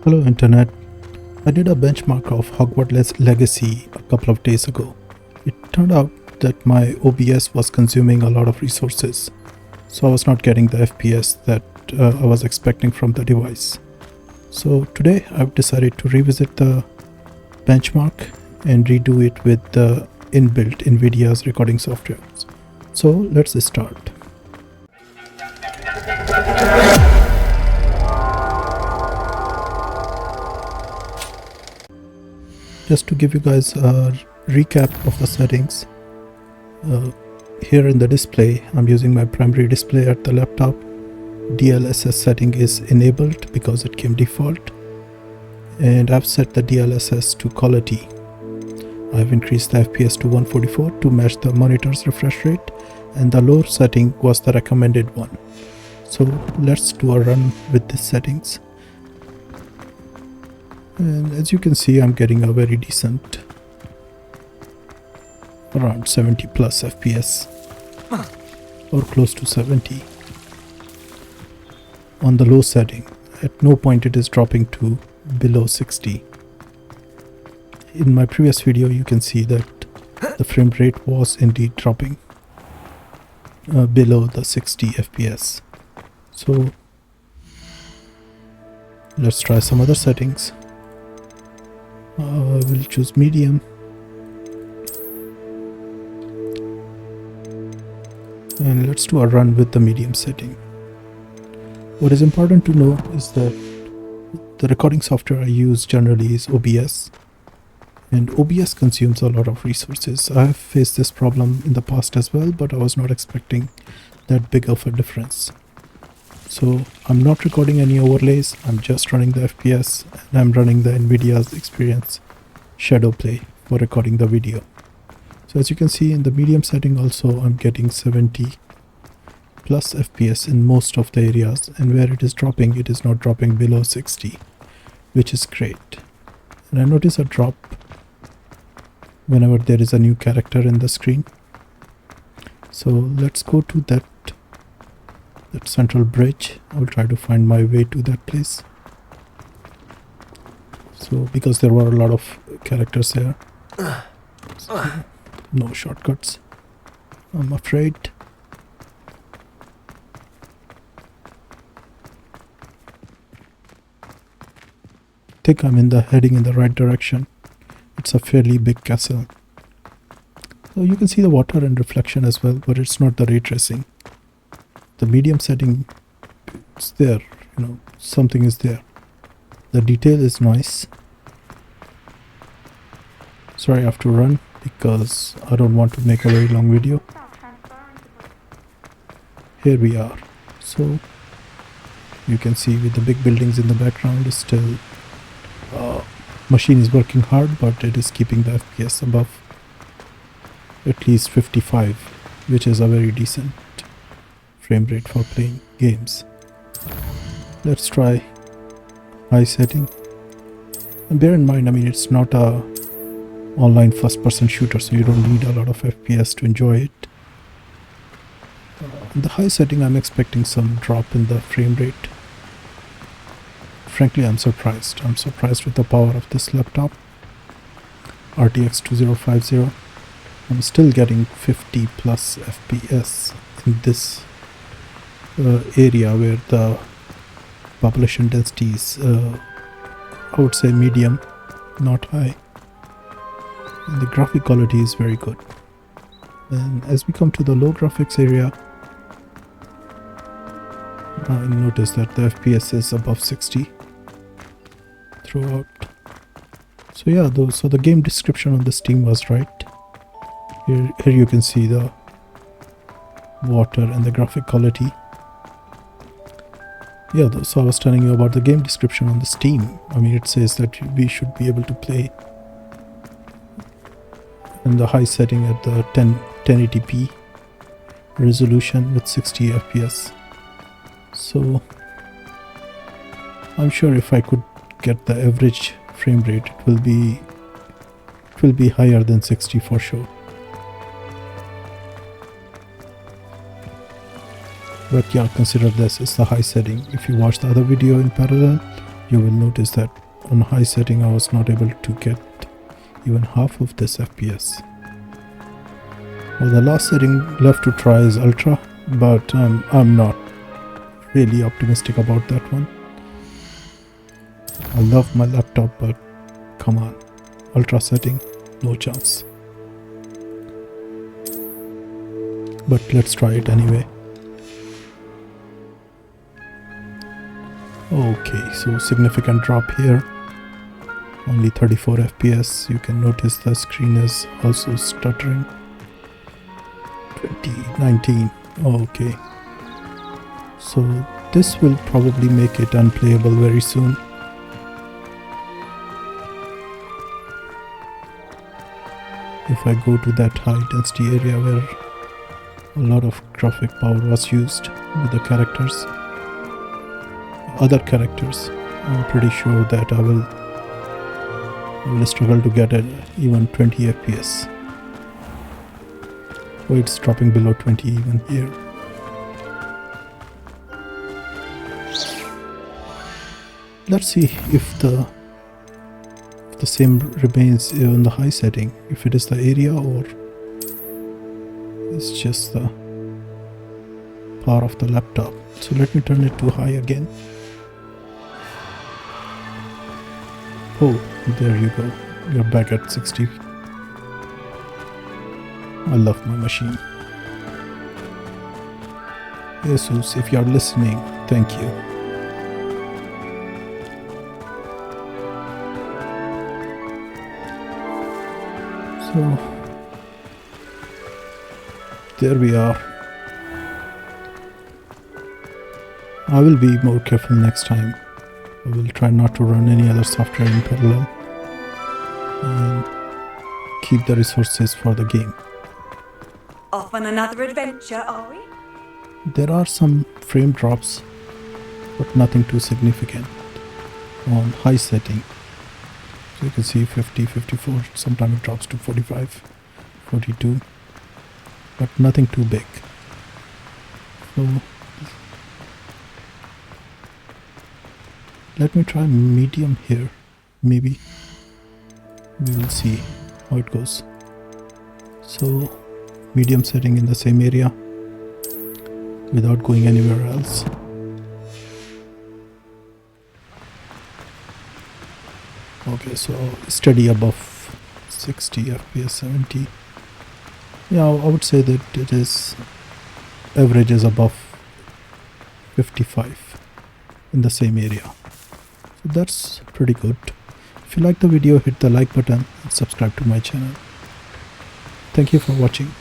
Hello Internet. I did a benchmark of Hogwarts Legacy a couple of days ago. It turned out that my OBS was consuming a lot of resources, so I was not getting the FPS that I was expecting from the device. So today I've decided to revisit the benchmark and redo it with the inbuilt NVIDIA's recording software. So let's start. Just to give you guys a recap of the settings, here in the display I'm using my primary display at the laptop. DLSS setting is enabled because it came default, and I've set the DLSS to quality. I've increased the FPS to 144 to match the monitor's refresh rate, and the lower setting was the recommended one. So let's do a run with these settings. And as you can see, I'm getting a very decent around 70 plus FPS or close to 70 on the low setting. At no point it is dropping to below 60. In my previous video you can see that the frame rate was indeed dropping below the 60 FPS. So let's try some other settings. We'll choose medium, and let's do a run with the medium setting. What is important to know is that the recording software I use generally is OBS, and OBS consumes a lot of resources. I have faced this problem in the past as well, but I was not expecting that big of a difference. So I'm not recording any overlays, I'm just running the FPS, and I'm running the NVIDIA's Experience Shadow Play for recording the video. So as you can see in the medium setting also, I'm getting 70 plus FPS in most of the areas, and where it is dropping, it is not dropping below 60, which is great. And I notice a drop whenever there is a new character in the screen. So let's go to that central bridge. I will try to find my way to that place. So because there were a lot of characters here, so no shortcuts, I'm afraid. I think I'm heading in the right direction. It's a fairly big castle. So you can see the water and reflection as well, but it's not the ray tracing. The medium setting, it's there, something is there. The detail is nice. Sorry, I have to run because I don't want to make a very long video. Here we are. So you can see with the big buildings in the background, is still machine is working hard, but it is keeping the FPS above at least 55, which is a very decent frame rate for playing games. Let's try high setting, and bear in mind, it's not a online first-person shooter, so you don't need a lot of FPS to enjoy it. In the high setting, I'm expecting some drop in the frame rate. Frankly, I'm surprised. I'm surprised with the power of this laptop, RTX 2050. I'm still getting 50 plus FPS in this area where the population density is, I would say, medium, not high. And the graphic quality is very good. And as we come to the low graphics area, I notice that the FPS is above 60 throughout. So yeah, so the game description on the Steam was right. Here you can see the water and the graphic quality. Yeah, so I was telling you about the game description on the Steam. It says that we should be able to play in the high setting at the 1080p resolution with 60 FPS. So I'm sure if I could get the average frame rate, it will be higher than 60 for sure. But yeah, consider this is the high setting. If you watch the other video in parallel, you will notice that on high setting I was not able to get even half of this FPS. Well, the last setting left to try is ultra, but I'm not really optimistic about that one. I love my laptop, but come on, ultra setting, no chance. But let's try it anyway. Okay, so significant drop here, only 34 FPS. You can notice the screen is also stuttering. 2019. Okay, so this will probably make it unplayable very soon. If I go to that high density area where a lot of graphic power was used with the characters, other characters, I'm pretty sure that I will struggle to get it even 20 FPS. Oh, it's dropping below 20 even here. Let's see if the same remains on the high setting, if it is the area or it's just the power of the laptop. So let me turn it to high again. Oh, there you go. You're back at 60. I love my machine. Asus, if you're listening, thank you. So, there we are. I will be more careful next time. I will try not to run any other software in parallel and keep the resources for the game. Off on another adventure, are we? There are some frame drops, but nothing too significant on high setting. So you can see 50, 54, sometimes it drops to 45, 42, but nothing too big. So let me try medium here, maybe. We will see how it goes. So medium setting in the same area without going anywhere else. Okay, so steady above 60 FPS, 70. Yeah, I would say that it is averages above 55 in the same area. So that's pretty good. If you like the video, hit the like button and subscribe to my channel. Thank you for watching.